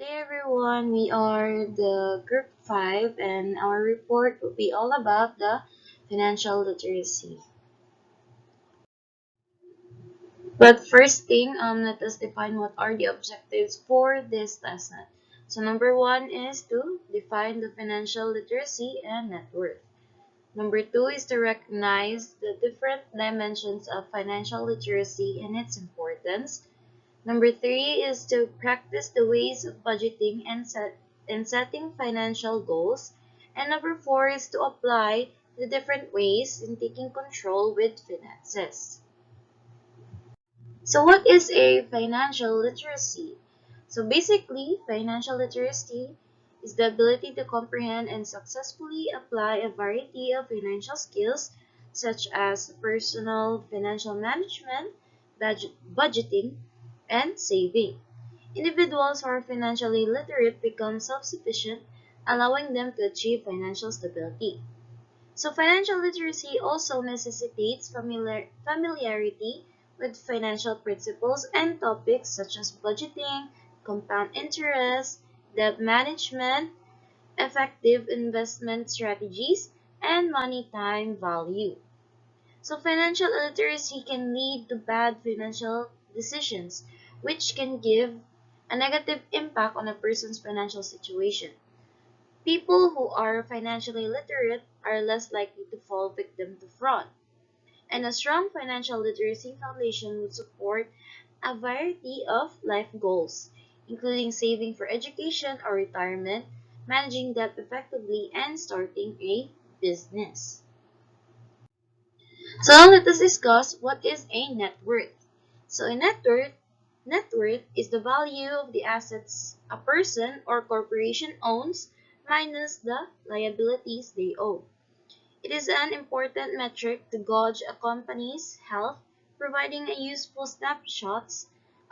Today everyone, we are the group 5 and our report will be all about the financial literacy. But first thing, let us define what are the objectives for this lesson. So number 1 is to define the financial literacy and net worth. Number 2 is to recognize the different dimensions of financial literacy and its importance. Number 3 is to practice the ways of budgeting and setting financial goals. And number 4 is to apply the different ways in taking control with finances. So what is a financial literacy? So basically, financial literacy is the ability to comprehend and successfully apply a variety of financial skills such as personal financial management, budgeting, and saving. Individuals who are financially literate become self-sufficient, allowing them to achieve financial stability. So financial literacy also necessitates familiarity with financial principles and topics such as budgeting, compound interest, debt management, effective investment strategies, and money time value. So financial illiteracy can lead to bad financial decisions, which can give a negative impact on a person's financial situation. People who are financially literate are less likely to fall victim to fraud, and a strong financial literacy foundation would support a variety of life goals, including saving for education or retirement, managing debt effectively, and starting a business. So now let us discuss what is a net worth. So a net worth is the value of the assets a person or corporation owns minus the liabilities they owe. It is an important metric to gauge a company's health, providing a useful snapshot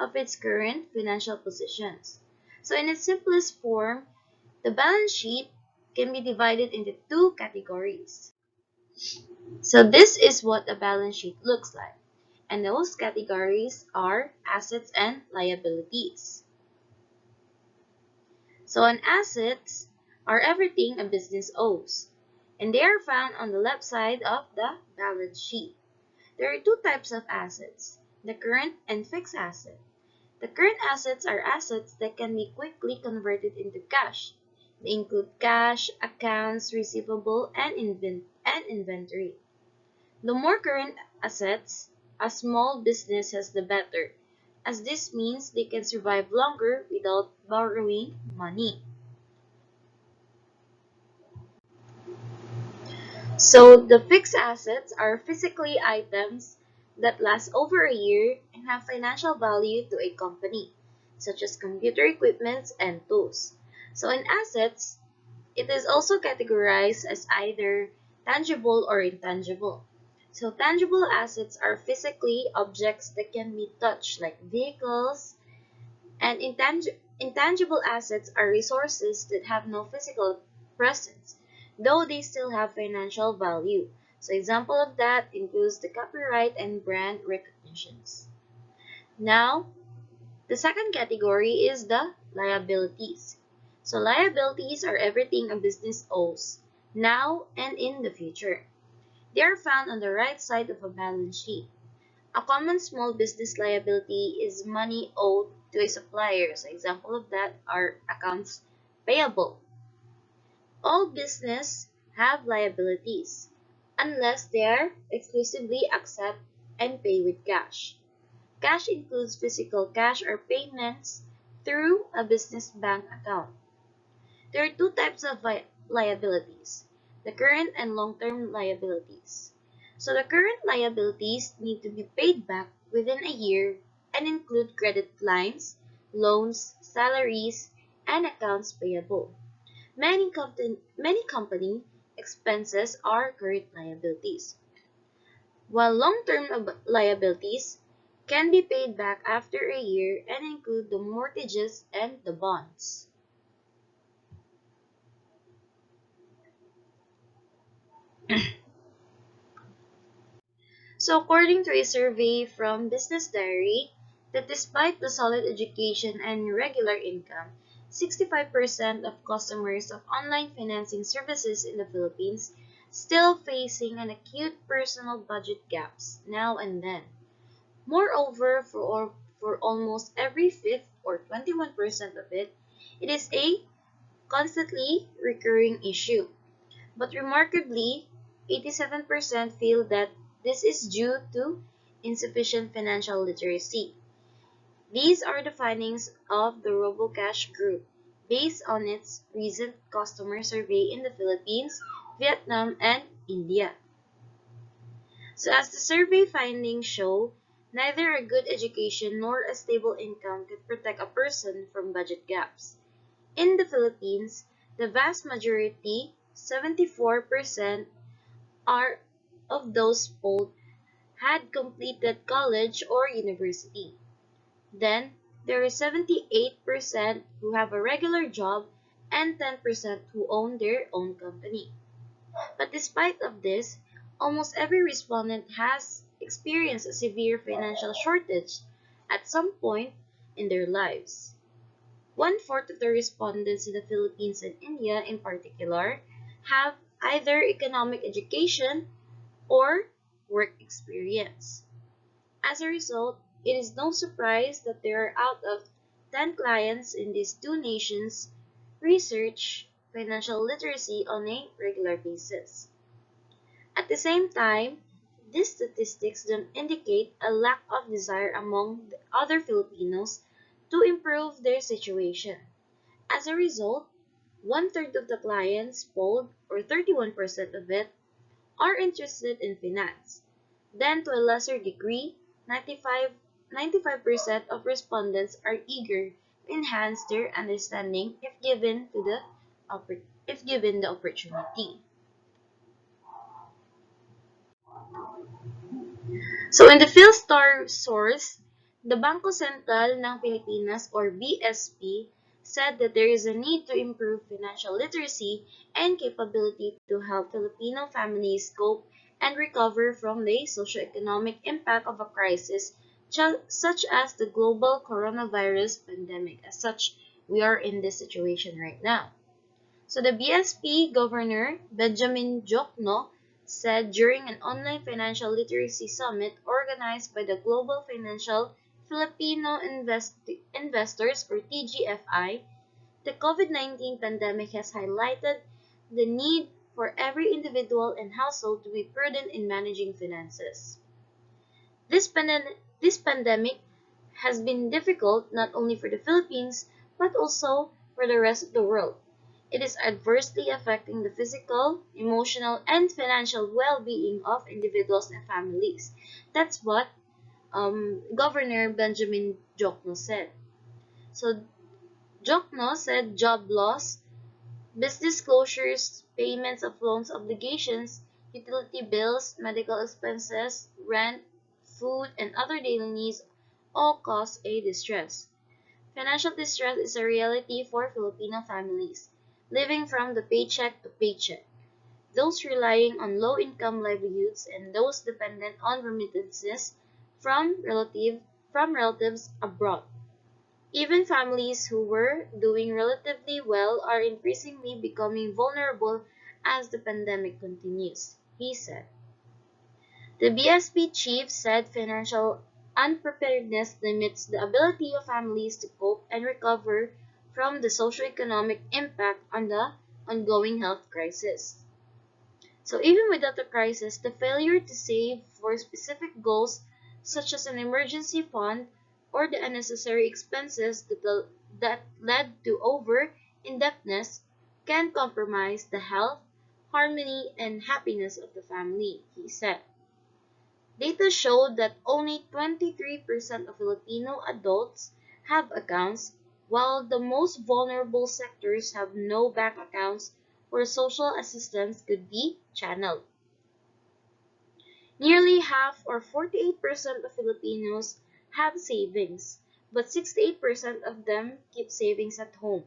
of its current financial positions. So in its simplest form, the balance sheet can be divided into two categories. So this is what a balance sheet looks like. And those categories are assets and liabilities. So an assets are everything a business owes, and they are found on the left side of the balance sheet. There are two types of assets, the current and fixed asset. The current assets are assets that can be quickly converted into cash. They include cash, accounts receivable, and inventory. The more current assets a small business has, the better, as this means they can survive longer without borrowing money. So the fixed assets are physically items that last over a year and have financial value to a company, such as computer equipment and tools. So in assets, it is also categorized as either tangible or intangible. So tangible assets are physically objects that can be touched like vehicles, and intangible assets are resources that have no physical presence, though they still have financial value. So example of that includes the copyright and brand recognitions. Now, the second category is the liabilities. So liabilities are everything a business owes, now and in the future. They are found on the right side of a balance sheet. A common small business liability is money owed to a supplier. So example of that are accounts payable. All business have liabilities unless they are exclusively accept and pay with cash. Cash includes physical cash or payments through a business bank account. There are two types of liabilities, the current and long-term liabilities. So the current liabilities need to be paid back within a year and include credit lines, loans, salaries, and accounts payable. Many company expenses are current liabilities, while long-term liabilities can be paid back after a year and include the mortgages and the bonds. So according to a survey from Business Diary, that despite the solid education and regular income, 65% of customers of online financing services in the Philippines still facing an acute personal budget gaps now and then. Moreover, for almost every fifth or 21% of it, it is a constantly recurring issue. But remarkably, 87% feel that this is due to insufficient financial literacy. These are the findings of the RoboCash Group, based on its recent customer survey in the Philippines, Vietnam, and India. So as the survey findings show, neither a good education nor a stable income could protect a person from budget gaps. In the Philippines, the vast majority, 74%, are of those polled had completed college or university. Then, there is 78% who have a regular job and 10% who own their own company. But despite of this, almost every respondent has experienced a severe financial shortage at some point in their lives. One-fourth of the respondents in the Philippines and India in particular have either economic education or work experience. As a result, it is no surprise that there are out of 10 clients in these two nations research financial literacy on a regular basis. At the same time, these statistics don't indicate a lack of desire among the other Filipinos to improve their situation. As a result, one-third of the clients polled, or 31% of it, are interested in finance. Then, to a lesser degree, 95% of respondents are eager to enhance their understanding if given the opportunity. So in the PhilStar source, the Bangko Sentral ng Pilipinas or BSP said that there is a need to improve financial literacy and capability to help Filipino families cope and recover from the socioeconomic impact of a crisis such as the global coronavirus pandemic. As such, we are in this situation right now. So the BSP Governor Benjamin Jokno said during an online financial literacy summit organized by the Global Financial Filipino Investors or TGFI, the COVID-19 pandemic has highlighted the need for every individual and household to be prudent in managing finances. This pandemic has been difficult not only for the Philippines but also for the rest of the world. It is adversely affecting the physical, emotional, and financial well-being of individuals and families. That's what Governor Benjamin Jokno said. So Jokno said job loss, business closures, payments of loans obligations, utility bills, medical expenses, rent, food, and other daily needs all cause a distress. Financial distress is a reality for Filipino families, living from the paycheck to paycheck. Those relying on low-income livelihoods and those dependent on remittances from relatives abroad. Even families who were doing relatively well are increasingly becoming vulnerable as the pandemic continues, he said. The BSP chief said financial unpreparedness limits the ability of families to cope and recover from the socioeconomic impact on the ongoing health crisis. So even without the crisis, the failure to save for specific goals such as an emergency fund or the unnecessary expenses that led to over-indebtedness can compromise the health, harmony, and happiness of the family, he said. Data showed that only 23% of Filipino adults have accounts, while the most vulnerable sectors have no bank accounts where social assistance could be channeled. Nearly half, or 48% of Filipinos, have savings, but 68% of them keep savings at home.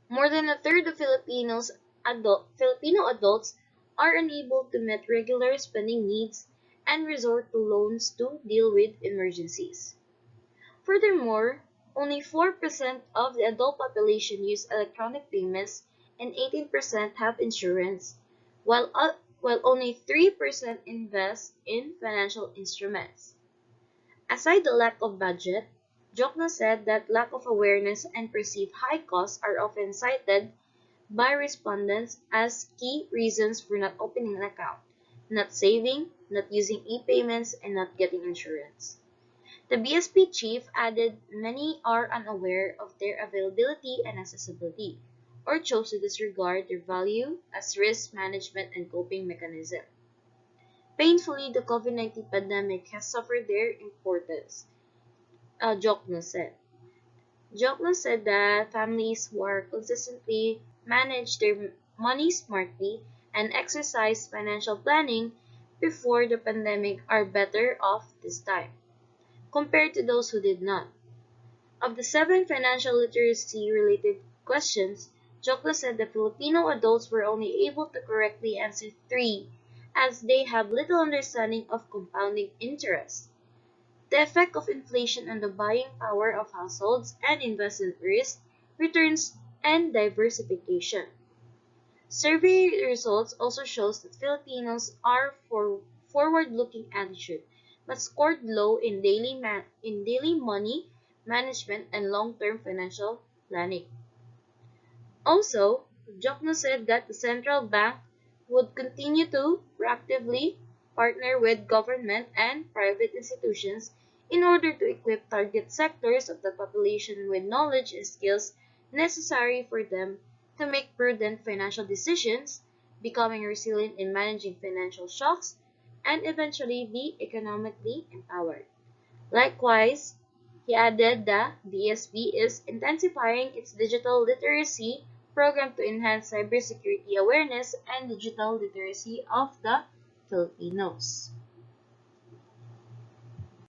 More than a third of Filipino adults are unable to meet regular spending needs and resort to loans to deal with emergencies. Furthermore, Only 4% of the adult population use electronic payments and 18% have insurance, while only 3% invest in financial instruments. Aside the lack of budget, Jokno said that lack of awareness and perceived high costs are often cited by respondents as key reasons for not opening an account, not saving, not using e-payments, and not getting insurance. The BSP chief added many are unaware of their availability and accessibility, or chose to disregard their value as risk management and coping mechanism. Painfully, the COVID-19 pandemic has suffered their importance, Jokno said. Jokno said that families who are consistently manage their money smartly and exercise financial planning before the pandemic are better off this time, compared to those who did not. Of the 7 financial literacy related questions, Jokno said that Filipino adults were only able to correctly answer 3, as they have little understanding of compounding interest, the effect of inflation on the buying power of households, and investment risk, returns, and diversification. Survey results also shows that Filipinos are for forward-looking attitude, but scored low in daily money management and long-term financial planning. Also, Jokno said that the central bank would continue to proactively partner with government and private institutions in order to equip target sectors of the population with knowledge and skills necessary for them to make prudent financial decisions, becoming resilient in managing financial shocks, and eventually be economically empowered. Likewise, he added the BSP is intensifying its digital literacy program to enhance cybersecurity awareness and digital literacy of the Filipinos.